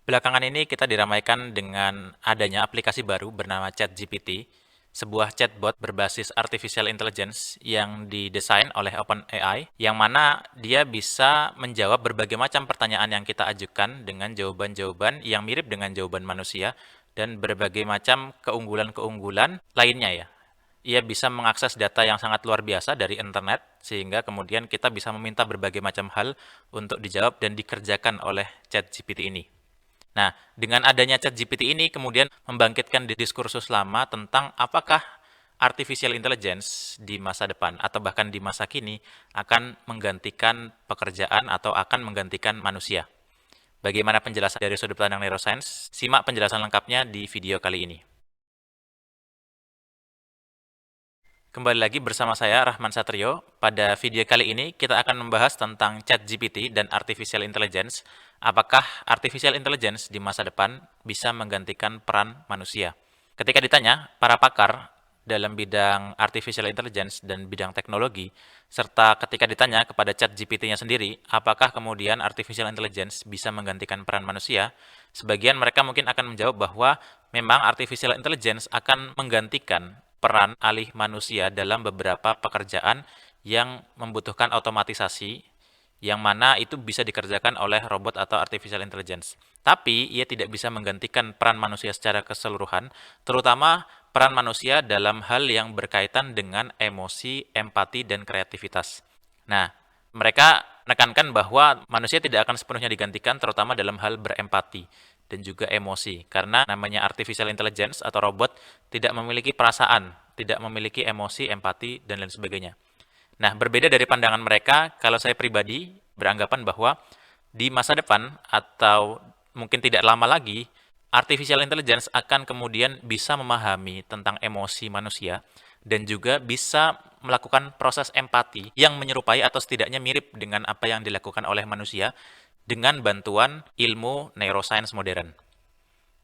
Belakangan ini kita diramaikan dengan adanya aplikasi baru bernama ChatGPT, sebuah chatbot berbasis artificial intelligence yang didesain oleh OpenAI, yang mana dia bisa menjawab berbagai macam pertanyaan yang kita ajukan dengan jawaban-jawaban yang mirip dengan jawaban manusia dan berbagai macam keunggulan-keunggulan lainnya ya. Ia bisa mengakses data yang sangat luar biasa dari internet, sehingga kemudian kita bisa meminta berbagai macam hal untuk dijawab dan dikerjakan oleh ChatGPT ini. Nah, dengan adanya ChatGPT ini kemudian membangkitkan diskursus lama tentang apakah artificial intelligence di masa depan atau bahkan di masa kini akan menggantikan pekerjaan atau akan menggantikan manusia. Bagaimana penjelasan dari sudut pandang neuroscience? Simak penjelasan lengkapnya di video kali ini. Kembali lagi bersama saya, Rahman Satrio. Pada video kali ini, kita akan membahas tentang ChatGPT dan Artificial Intelligence. Apakah Artificial Intelligence di masa depan bisa menggantikan peran manusia? Ketika ditanya, para pakar dalam bidang Artificial Intelligence dan bidang teknologi, serta ketika ditanya kepada ChatGPT-nya sendiri, apakah kemudian Artificial Intelligence bisa menggantikan peran manusia, sebagian mereka mungkin akan menjawab bahwa memang Artificial Intelligence akan menggantikan peran alih manusia dalam beberapa pekerjaan yang membutuhkan otomatisasi, yang mana itu bisa dikerjakan oleh robot atau artificial intelligence. Tapi ia tidak bisa menggantikan peran manusia secara keseluruhan, terutama peran manusia dalam hal yang berkaitan dengan emosi, empati, dan kreativitas. Nah, mereka menekankan bahwa manusia tidak akan sepenuhnya digantikan, terutama dalam hal berempati dan juga emosi. Karena namanya artificial intelligence atau robot tidak memiliki perasaan, tidak memiliki emosi, empati, dan lain sebagainya. Nah, berbeda dari pandangan mereka, kalau saya pribadi beranggapan bahwa di masa depan atau mungkin tidak lama lagi, artificial intelligence akan kemudian bisa memahami tentang emosi manusia dan juga bisa melakukan proses empati yang menyerupai atau setidaknya mirip dengan apa yang dilakukan oleh manusia dengan bantuan ilmu neuroscience modern.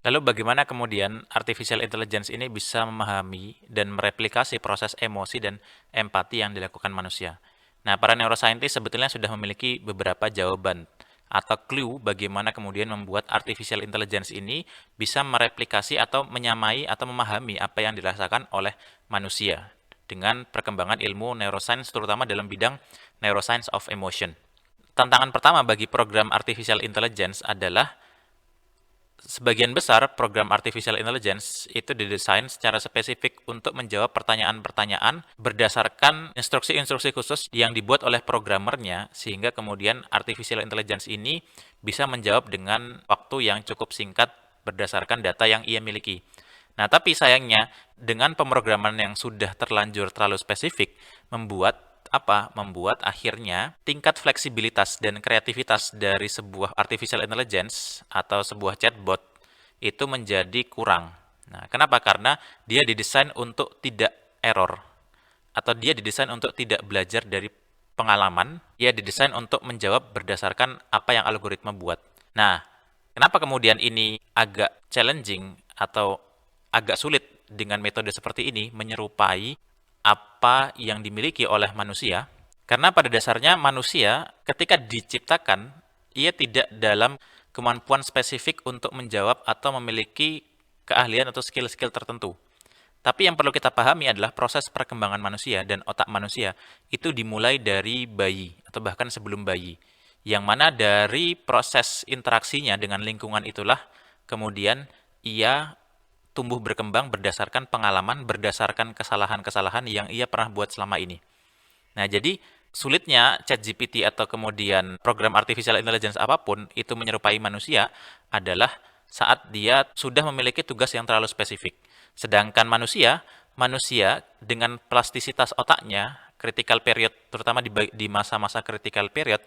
Lalu bagaimana kemudian artificial intelligence ini bisa memahami dan mereplikasi proses emosi dan empati yang dilakukan manusia? Nah, para neuroscientist sebetulnya sudah memiliki beberapa jawaban atau clue bagaimana kemudian membuat artificial intelligence ini bisa mereplikasi atau menyamai atau memahami apa yang dirasakan oleh manusia dengan perkembangan ilmu neuroscience terutama dalam bidang neuroscience of emotion. Tantangan pertama bagi program artificial intelligence adalah sebagian besar program artificial intelligence itu didesain secara spesifik untuk menjawab pertanyaan-pertanyaan berdasarkan instruksi-instruksi khusus yang dibuat oleh programmernya, sehingga kemudian artificial intelligence ini bisa menjawab dengan waktu yang cukup singkat berdasarkan data yang ia miliki. Nah, tapi sayangnya dengan pemrograman yang sudah terlanjur terlalu spesifik membuat akhirnya tingkat fleksibilitas dan kreativitas dari sebuah artificial intelligence atau sebuah chatbot itu menjadi kurang. Nah, kenapa? Karena dia didesain untuk tidak error atau dia didesain untuk tidak belajar dari pengalaman, dia didesain untuk menjawab berdasarkan apa yang algoritma buat. Nah, kenapa kemudian ini agak challenging atau agak sulit dengan metode seperti ini menyerupai apa yang dimiliki oleh manusia? Karena pada dasarnya manusia ketika diciptakan, ia tidak dalam kemampuan spesifik untuk menjawab atau memiliki keahlian atau skill-skill tertentu. Tapi yang perlu kita pahami adalah proses perkembangan manusia dan otak manusia itu dimulai dari bayi atau bahkan sebelum bayi. Yang mana dari proses interaksinya dengan lingkungan itulah kemudian ia tumbuh berkembang berdasarkan pengalaman, berdasarkan kesalahan-kesalahan yang ia pernah buat selama ini. Nah, jadi sulitnya ChatGPT atau kemudian program artificial intelligence apapun itu menyerupai manusia adalah saat dia sudah memiliki tugas yang terlalu spesifik. Sedangkan manusia dengan plastisitas otaknya, critical period, terutama di masa-masa critical period,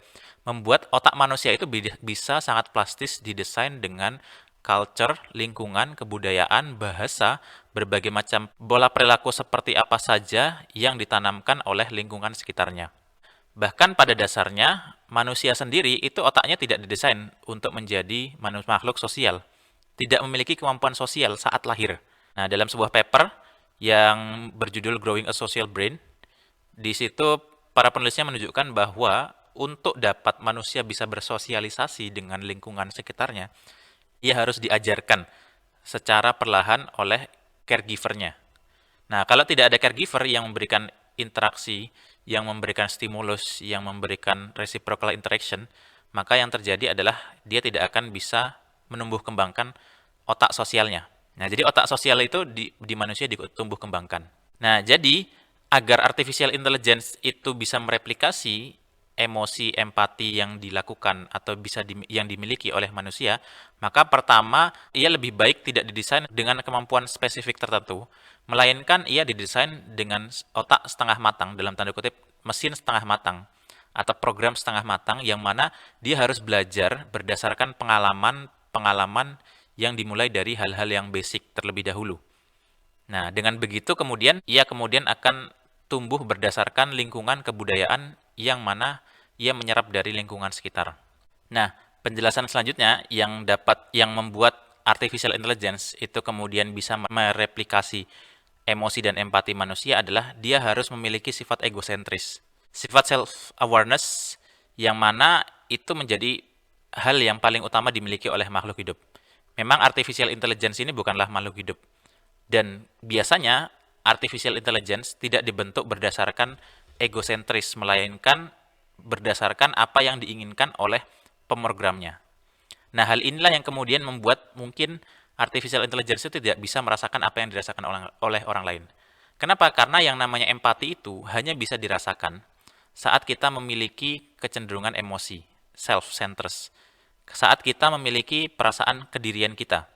membuat otak manusia itu bisa sangat plastis didesain dengan culture, lingkungan, kebudayaan, bahasa, berbagai macam pola perilaku seperti apa saja yang ditanamkan oleh lingkungan sekitarnya. Bahkan pada dasarnya, manusia sendiri itu otaknya tidak didesain untuk menjadi makhluk sosial. Tidak memiliki kemampuan sosial saat lahir. Nah, dalam sebuah paper yang berjudul Growing a Social Brain, di situ para penulisnya menunjukkan bahwa untuk dapat manusia bisa bersosialisasi dengan lingkungan sekitarnya, ia harus diajarkan secara perlahan oleh caregivernya. Nah, kalau tidak ada caregiver yang memberikan interaksi, yang memberikan stimulus, yang memberikan reciprocal interaction, maka yang terjadi adalah dia tidak akan bisa menumbuh kembangkan otak sosialnya. Nah, jadi otak sosial itu di manusia ditumbuh kembangkan. Nah, jadi agar artificial intelligence itu bisa mereplikasi emosi, empati yang dilakukan atau yang dimiliki oleh manusia, maka pertama, ia lebih baik tidak didesain dengan kemampuan spesifik tertentu, melainkan ia didesain dengan otak setengah matang, dalam tanda kutip, mesin setengah matang, atau program setengah matang, yang mana dia harus belajar berdasarkan pengalaman yang dimulai dari hal-hal yang basic terlebih dahulu. Nah, dengan begitu ia kemudian akan tumbuh berdasarkan lingkungan kebudayaan yang mana ia menyerap dari lingkungan sekitar. Nah, penjelasan selanjutnya yang membuat artificial intelligence itu kemudian bisa mereplikasi emosi dan empati manusia adalah dia harus memiliki sifat egosentris. Sifat self-awareness yang mana itu menjadi hal yang paling utama dimiliki oleh makhluk hidup. Memang artificial intelligence ini bukanlah makhluk hidup. Dan biasanya artificial intelligence tidak dibentuk berdasarkan egosentris, melainkan berdasarkan apa yang diinginkan oleh pemrogramnya. Nah, hal inilah yang kemudian membuat mungkin artificial intelligence itu tidak bisa merasakan apa yang dirasakan oleh orang lain. Kenapa? Karena yang namanya empati itu hanya bisa dirasakan saat kita memiliki kecenderungan emosi, self-centered. Saat kita memiliki perasaan kedirian kita.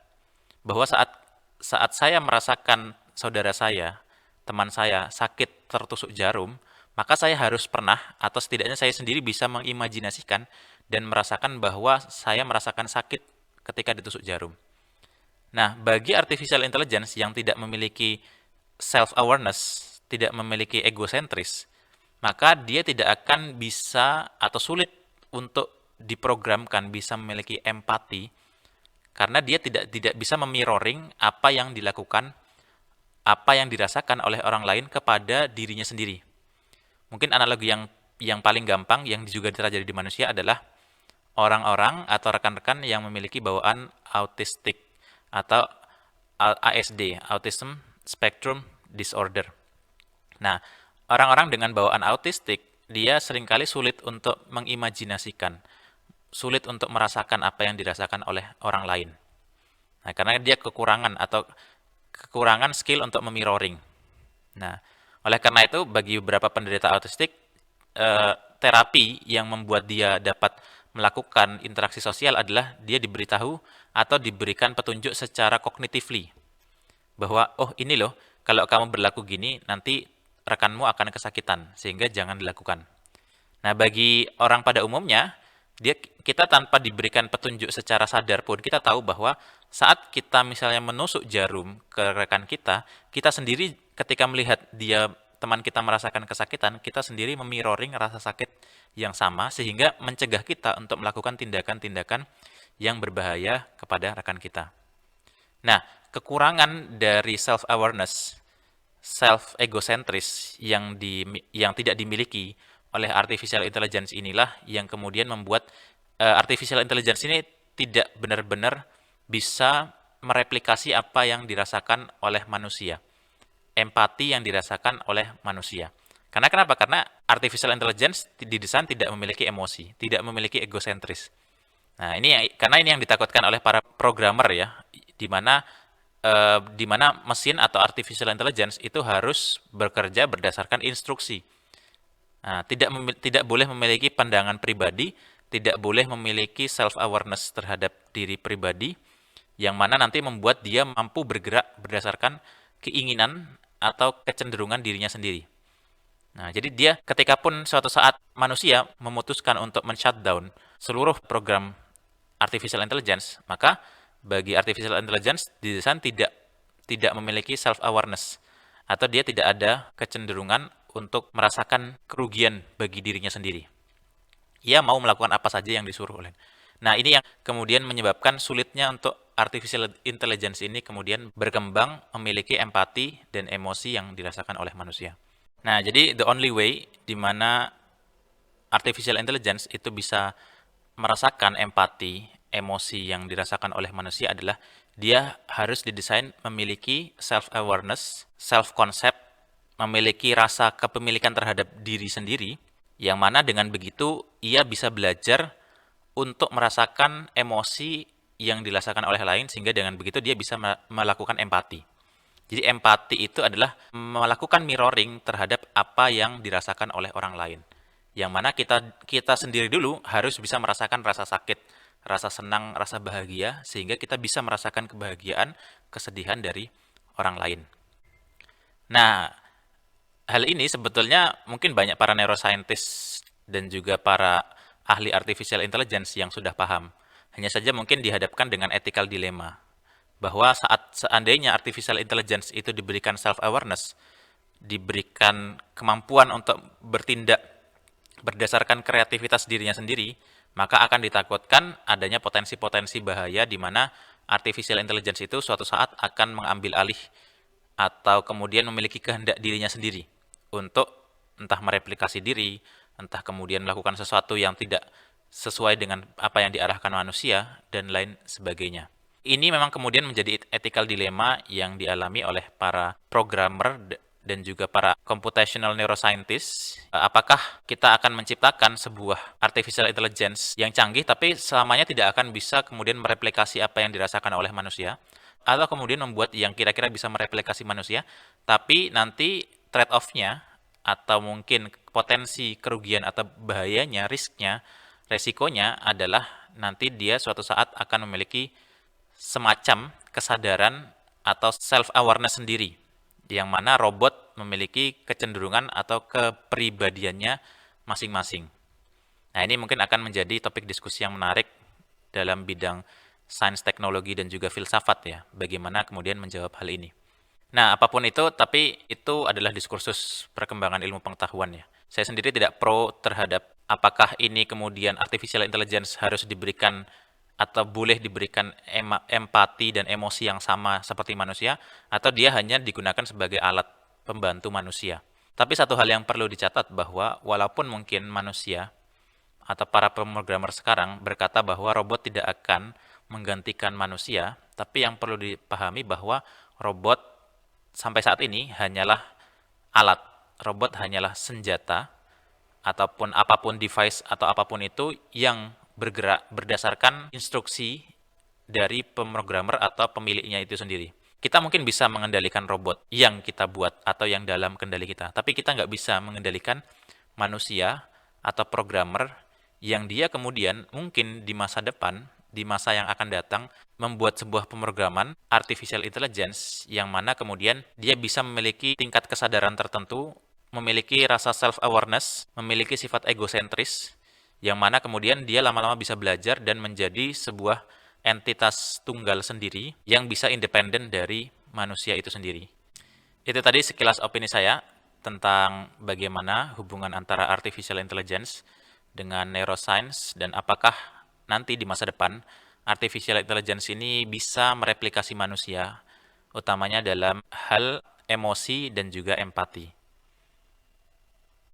Bahwa saat saya merasakan saudara saya, teman saya sakit tertusuk jarum, maka saya harus pernah atau setidaknya saya sendiri bisa mengimajinasikan dan merasakan bahwa saya merasakan sakit ketika ditusuk jarum. Nah, bagi artificial intelligence yang tidak memiliki self-awareness, tidak memiliki egosentris, maka dia tidak akan bisa atau sulit untuk diprogramkan bisa memiliki empati karena dia tidak bisa memirroring apa yang dilakukan, apa yang dirasakan oleh orang lain kepada dirinya sendiri. Mungkin analogi yang paling gampang yang juga terjadi di manusia adalah orang-orang atau rekan-rekan yang memiliki bawaan autistik atau ASD, Autism Spectrum Disorder. Nah, orang-orang dengan bawaan autistik, dia seringkali sulit untuk mengimajinasikan, sulit untuk merasakan apa yang dirasakan oleh orang lain. Nah, karena dia kekurangan skill untuk memirroring. Nah, oleh karena itu, bagi beberapa penderita autistik, terapi yang membuat dia dapat melakukan interaksi sosial adalah dia diberitahu atau diberikan petunjuk secara cognitively bahwa oh ini loh kalau kamu berlaku gini nanti rekanmu akan kesakitan sehingga jangan dilakukan. Nah, bagi orang pada umumnya kita tanpa diberikan petunjuk secara sadar pun kita tahu bahwa saat kita misalnya menusuk jarum ke rekan kita, kita sendiri ketika melihat teman kita merasakan kesakitan, kita sendiri memirroring rasa sakit yang sama sehingga mencegah kita untuk melakukan tindakan-tindakan yang berbahaya kepada rekan kita. Nah, kekurangan dari self-awareness, self-egocentris yang tidak dimiliki oleh artificial intelligence inilah yang kemudian membuat artificial intelligence ini tidak benar-benar bisa mereplikasi apa yang dirasakan oleh manusia. Empati yang dirasakan oleh manusia. Karena kenapa? Karena artificial intelligence didesain tidak memiliki emosi, tidak memiliki egosentris. Nah, karena ini yang ditakutkan oleh para programmer ya, di mana mesin atau artificial intelligence itu harus bekerja berdasarkan instruksi. Nah, tidak boleh memiliki pandangan pribadi, tidak boleh memiliki self-awareness terhadap diri pribadi, yang mana nanti membuat dia mampu bergerak berdasarkan keinginan atau kecenderungan dirinya sendiri. Nah, jadi dia ketika pun suatu saat manusia memutuskan untuk men-shutdown seluruh program artificial intelligence, maka bagi artificial intelligence didesain tidak memiliki self-awareness atau dia tidak ada kecenderungan untuk merasakan kerugian bagi dirinya sendiri. Ia mau melakukan apa saja yang disuruh oleh. Nah, ini yang kemudian menyebabkan sulitnya untuk artificial intelligence ini kemudian berkembang memiliki empati dan emosi yang dirasakan oleh manusia. Nah, jadi the only way di mana artificial intelligence itu bisa merasakan empati, emosi yang dirasakan oleh manusia adalah dia harus didesain memiliki self-awareness, self-concept, memiliki rasa kepemilikan terhadap diri sendiri, yang mana dengan begitu ia bisa belajar untuk merasakan emosi yang dirasakan oleh lain, sehingga dengan begitu dia bisa melakukan empati. Jadi empati itu adalah melakukan mirroring terhadap apa yang dirasakan oleh orang lain. Yang mana kita sendiri dulu harus bisa merasakan rasa sakit, rasa senang, rasa bahagia, sehingga kita bisa merasakan kebahagiaan, kesedihan dari orang lain. Nah, hal ini sebetulnya mungkin banyak para neuroscientist dan juga para ahli artificial intelligence yang sudah paham. Hanya saja mungkin dihadapkan dengan ethical dilemma, bahwa saat seandainya artificial intelligence itu diberikan self-awareness, diberikan kemampuan untuk bertindak berdasarkan kreativitas dirinya sendiri, maka akan ditakutkan adanya potensi-potensi bahaya di mana artificial intelligence itu suatu saat akan mengambil alih atau kemudian memiliki kehendak dirinya sendiri untuk entah mereplikasi diri, entah kemudian melakukan sesuatu yang tidak sesuai dengan apa yang diarahkan manusia, dan lain sebagainya. Ini memang kemudian menjadi ethical dilemma yang dialami oleh para programmer dan juga para computational neuroscientist. Apakah kita akan menciptakan sebuah artificial intelligence yang canggih tapi selamanya tidak akan bisa kemudian mereplikasi apa yang dirasakan oleh manusia, atau kemudian membuat yang kira-kira bisa mereplikasi manusia, tapi nanti trade-off-nya atau mungkin potensi kerugian atau bahayanya, risknya, resikonya adalah nanti dia suatu saat akan memiliki semacam kesadaran atau self-awareness sendiri, yang mana robot memiliki kecenderungan atau kepribadiannya masing-masing. Nah, ini mungkin akan menjadi topik diskusi yang menarik dalam bidang sains, teknologi, dan juga filsafat ya, bagaimana kemudian menjawab hal ini. Nah, apapun itu, tapi itu adalah diskursus perkembangan ilmu pengetahuan ya. Saya sendiri tidak pro terhadap apakah ini kemudian artificial intelligence harus diberikan atau boleh diberikan empati dan emosi yang sama seperti manusia, atau dia hanya digunakan sebagai alat pembantu manusia. Tapi satu hal yang perlu dicatat bahwa walaupun mungkin manusia atau para pemrogramer sekarang berkata bahwa robot tidak akan menggantikan manusia, tapi yang perlu dipahami bahwa robot sampai saat ini hanyalah alat. Robot hanyalah senjata ataupun apapun device atau apapun itu yang bergerak berdasarkan instruksi dari pemrogramer atau pemiliknya itu sendiri. Kita mungkin bisa mengendalikan robot yang kita buat atau yang dalam kendali kita, tapi kita nggak bisa mengendalikan manusia atau programmer yang dia kemudian mungkin di masa depan, di masa yang akan datang, membuat sebuah pemrograman artificial intelligence yang mana kemudian dia bisa memiliki tingkat kesadaran tertentu, memiliki rasa self-awareness, memiliki sifat egosentris, yang mana kemudian dia lama-lama bisa belajar dan menjadi sebuah entitas tunggal sendiri yang bisa independen dari manusia itu sendiri. Itu tadi sekilas opini saya tentang bagaimana hubungan antara artificial intelligence dengan neuroscience dan apakah nanti di masa depan artificial intelligence ini bisa mereplikasi manusia, utamanya dalam hal emosi dan juga empati.